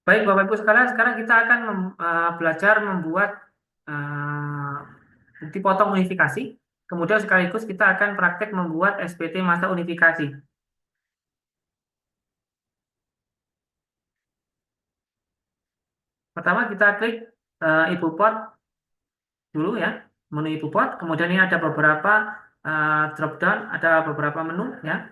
Baik, Bapak Ibu sekalian, sekarang kita akan belajar membuat eh, bukti potong unifikasi. Kemudian sekaligus kita akan praktek membuat SPT masa unifikasi. Pertama kita klik ibu pot dulu ya, menu ibu pot. Kemudian ini ada beberapa drop down, ada beberapa menu ya.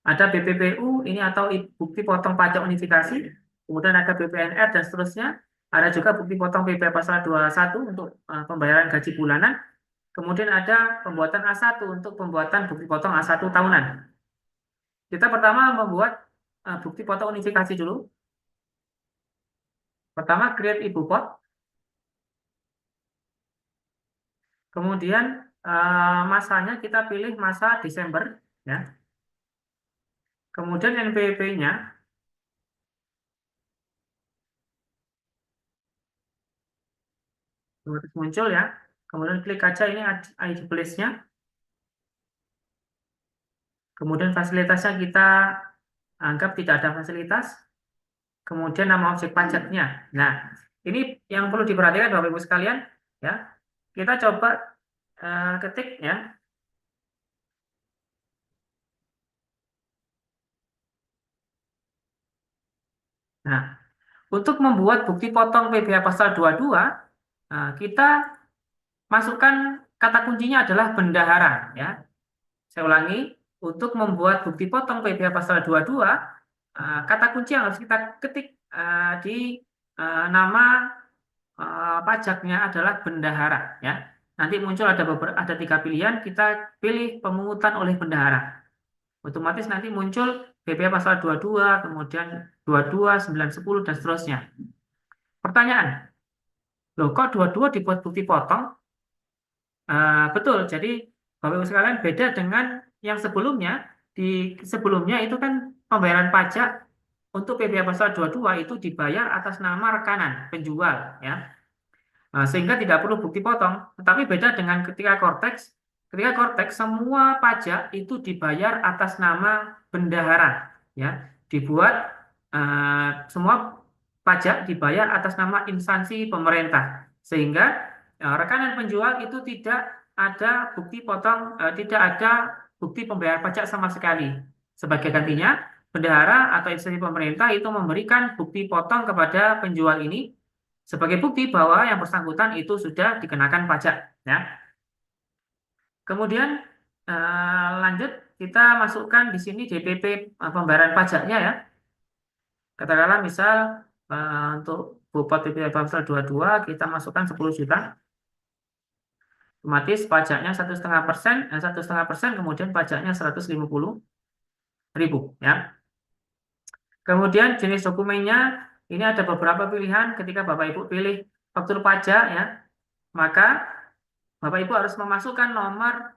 Ada BPPU ini atau bukti potong pajak unifikasi. Kemudian ada BPNR dan seterusnya. Ada juga bukti potong PP pasal 21 untuk pembayaran gaji bulanan. Kemudian ada pembuatan A1 untuk pembuatan bukti potong A1 tahunan. Kita pertama membuat bukti potong unifikasi dulu. Pertama create ibu pot, kemudian masanya kita pilih masa Desember ya. Kemudian NPWP-nya muncul ya. Kemudian klik aja ini ID place-nya. Kemudian fasilitasnya kita anggap tidak ada fasilitas. Kemudian nama objek pajaknya. Nah, ini yang perlu diperhatikan Bapak Ibu sekalian ya. Kita coba ketik ya. Nah, untuk membuat bukti potong PBH pasal 22, kita masukkan kata kuncinya adalah bendahara ya. Saya ulangi, untuk membuat bukti potong PBH pasal 22, kata kunci yang harus kita ketik di nama pajaknya adalah bendahara ya. Nanti muncul ada 3 pilihan, kita pilih pemungutan oleh bendahara. Otomatis nanti muncul BPH pasal 22, kemudian 22, 9, 10 dan seterusnya. Pertanyaan, loh kok 22 dibuat bukti potong? Betul, jadi Bapak Ibu sekalian beda dengan yang sebelumnya. Di sebelumnya itu kan pembayaran pajak untuk PBH pasal 22 itu dibayar atas nama rekanan penjual ya. Sehingga tidak perlu bukti potong. Tetapi beda dengan ketika Cortex semua pajak itu dibayar atas nama bendahara ya. Dibuat semua pajak dibayar atas nama instansi pemerintah. Sehingga rekanan penjual itu tidak ada bukti potong, tidak ada bukti pembayaran pajak sama sekali. Sebagai gantinya, bendahara atau instansi pemerintah itu memberikan bukti potong kepada penjual ini sebagai bukti bahwa yang bersangkutan itu sudah dikenakan pajak ya. Kemudian lanjut kita masukkan di sini DPP pembayaran pajaknya ya. Katakanlah misal untuk Bupati PPh pasal 22 kita masukkan 10 juta. Otomatis pajaknya 1,5%, 1,5% kemudian pajaknya 150.000 ya. Kemudian jenis dokumennya ini ada beberapa pilihan. Ketika Bapak Ibu pilih faktur pajak ya, maka Bapak Ibu harus memasukkan nomor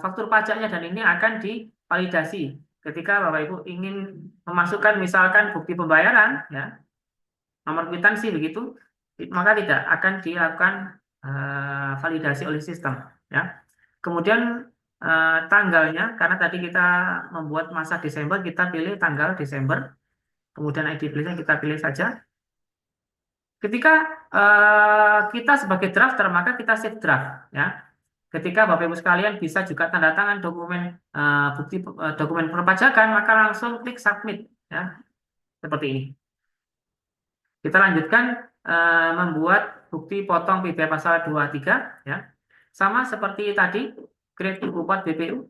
faktur pajaknya dan ini akan divalidasi. Ketika Bapak Ibu ingin memasukkan misalkan bukti pembayaran ya, nomor kwitansi begitu, maka tidak akan dilakukan validasi oleh sistem ya. Kemudian tanggalnya karena tadi kita membuat masa Desember, kita pilih tanggal Desember. Kemudian ID place-nya kita pilih saja. Ketika kita sebagai drafter, maka kita save draft ya. Ketika Bapak Ibu sekalian bisa juga tanda tangan dokumen bukti dokumen perpajakan, maka langsung klik submit ya. Seperti ini. Kita lanjutkan membuat bukti potong PBH pasal 23 ya. Sama seperti tadi, create ibu pot BPU.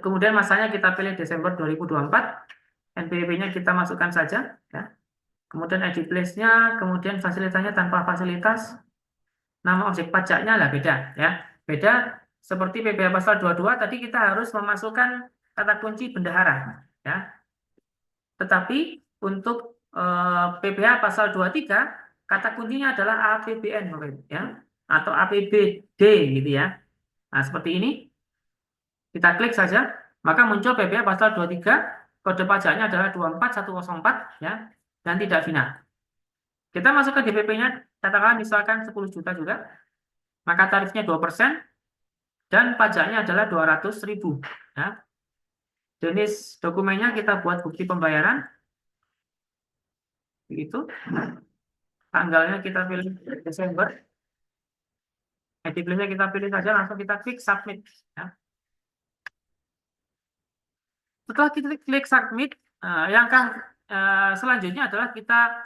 Kemudian masanya kita pilih Desember 2024. NPWP-nya kita masukkan saja ya. Kemudian ID place-nya, kemudian fasilitasnya tanpa fasilitas, nama objek pajaknya lah beda ya. Beda seperti PBH pasal 22 tadi kita harus memasukkan kata kunci bendahara ya. Tetapi untuk PBH pasal 23 kata kuncinya adalah APBN ya atau APBD gitu ya. Nah, seperti ini kita klik saja maka muncul PBH pasal 23 kode pajaknya adalah 24104 ya dan tidak final. Kita masukkan DPP-nya, katakanlah misalkan 10 juta juga, maka tarifnya 2% dan pajaknya adalah 200.000. Ya. Jenis dokumennya kita buat bukti pembayaran. Itu tanggalnya kita pilih Desember, edit listnya kita pilih saja, langsung kita klik submit. Ya. Setelah kita klik submit, yang selanjutnya adalah kita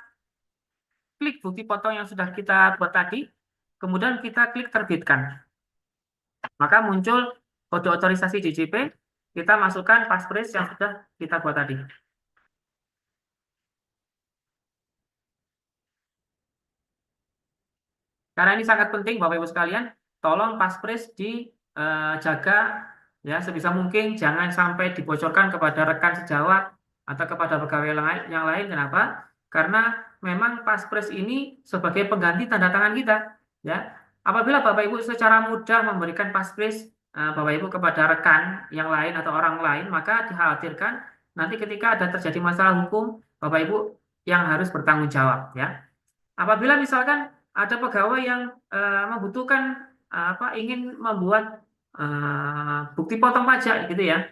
klik bukti potong yang sudah kita buat tadi, kemudian kita klik terbitkan. Maka muncul kode otorisasi JJP, kita masukkan passphrase yang sudah kita buat tadi. Karena ini sangat penting Bapak Ibu sekalian, tolong passphrase dijaga ya sebisa mungkin, jangan sampai dibocorkan kepada rekan sejawat atau kepada pegawai yang lain. Kenapa? Karena memang passphrase ini sebagai pengganti tanda tangan kita ya. Apabila Bapak Ibu secara mudah memberikan passphrase Bapak Ibu kepada rekan yang lain atau orang lain, maka dikhawatirkan nanti ketika ada terjadi masalah hukum, Bapak Ibu yang harus bertanggung jawab ya. Apabila misalkan ada pegawai yang membutuhkan ingin membuat bukti potong pajak gitu ya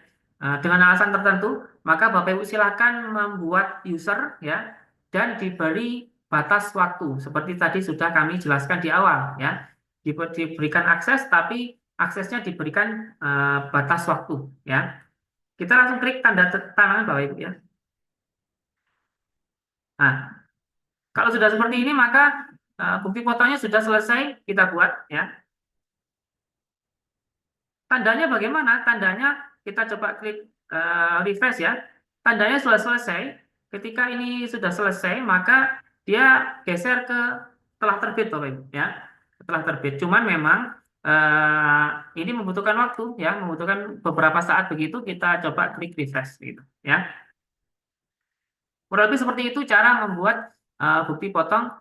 dengan alasan tertentu, maka Bapak Ibu silakan membuat user ya dan diberi batas waktu seperti tadi sudah kami jelaskan di awal ya. Diberikan akses tapi aksesnya diberikan batas waktu ya. Kita langsung klik tanda tangan Bapak Ibu ya. Nah, kalau sudah seperti ini maka bukti fotonya sudah selesai kita buat ya. Tandanya bagaimana? Tandanya kita coba klik refresh ya. Tandanya sudah selesai. Ketika ini sudah selesai maka dia geser ke telah terbit Bapak Ibu ya. Telah terbit. Cuman memang ini membutuhkan waktu ya, membutuhkan beberapa saat begitu kita coba klik refresh gitu ya. Kurang lebih seperti itu cara membuat bukti potong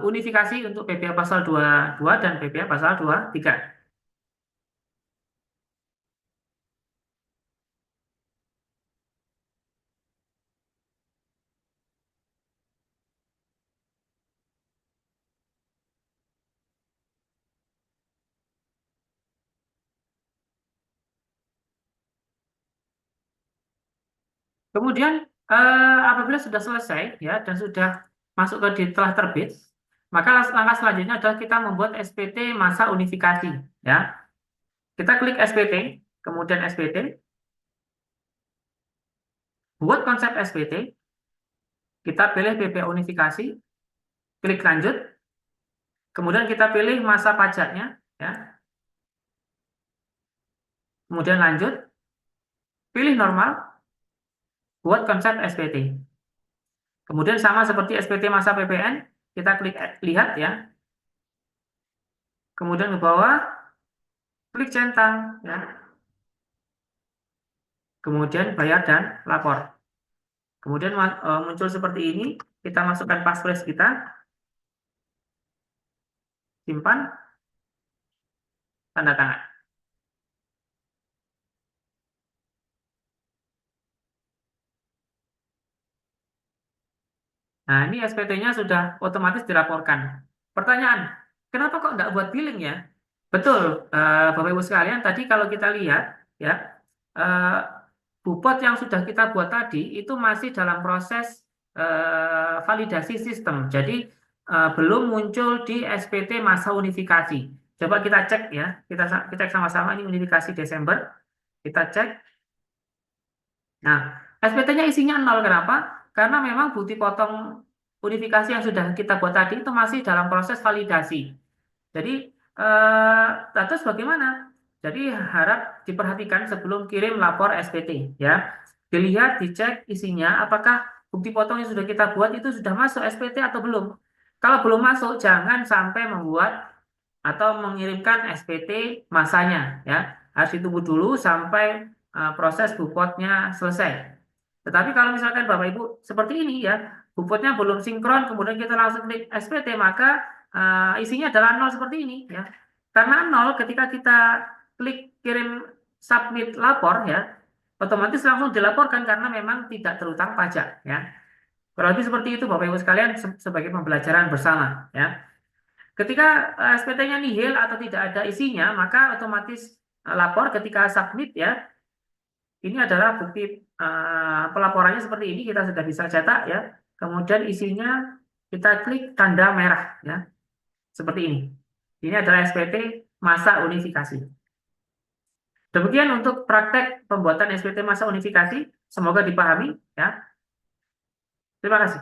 unifikasi untuk PPh pasal 22 dan PPh pasal 23. Kemudian apabila sudah selesai ya dan sudah masuk ke telah terbit, maka langkah selanjutnya adalah kita membuat SPT masa unifikasi ya. Kita klik SPT, kemudian SPT, buat konsep SPT, kita pilih PPh unifikasi, klik lanjut, kemudian kita pilih masa pajaknya ya. Kemudian lanjut, pilih normal, buat konsep SPT. Kemudian sama seperti SPT masa PPN, kita klik lihat ya. Kemudian ke bawah, klik centang ya. Kemudian bayar dan lapor. Kemudian muncul seperti ini, kita masukkan passphrase kita, simpan, tanda tangan. Nah, ini SPT-nya sudah otomatis dilaporkan. Pertanyaan, kenapa kok nggak buat billing ya? Betul, Bapak Ibu sekalian, tadi kalau kita lihat, ya, bupot yang sudah kita buat tadi itu masih dalam proses validasi sistem. Jadi, belum muncul di SPT masa unifikasi. Coba kita cek ya, kita cek sama-sama ini unifikasi Desember. Kita cek. Nah, SPT-nya isinya nol. Kenapa? Karena memang bukti potong unifikasi yang sudah kita buat tadi itu masih dalam proses validasi. Jadi, terus bagaimana? Jadi, harap diperhatikan sebelum kirim lapor SPT. Ya, dilihat, dicek isinya, apakah bukti potong yang sudah kita buat itu sudah masuk SPT atau belum. Kalau belum masuk, jangan sampai membuat atau mengirimkan SPT masanya. Ya, harus ditunggu dulu sampai proses bupotnya selesai. Tetapi kalau misalkan Bapak Ibu seperti ini ya, bupotnya belum sinkron, kemudian kita langsung klik SPT, maka isinya adalah nol seperti ini ya. Karena nol ketika kita klik kirim submit lapor ya, otomatis langsung dilaporkan karena memang tidak terutang pajak ya. Kurang lebih seperti itu Bapak Ibu sekalian sebagai pembelajaran bersama ya. Ketika SPT-nya nihil atau tidak ada isinya, maka otomatis lapor ketika submit ya. Ini adalah bukti pelaporannya seperti ini, kita sudah bisa cetak ya. kemudian isinya kita klik tanda merah ya, seperti ini. Ini adalah SPT masa unifikasi. Demikian untuk praktek pembuatan SPT masa unifikasi, semoga dipahami ya. Terima kasih.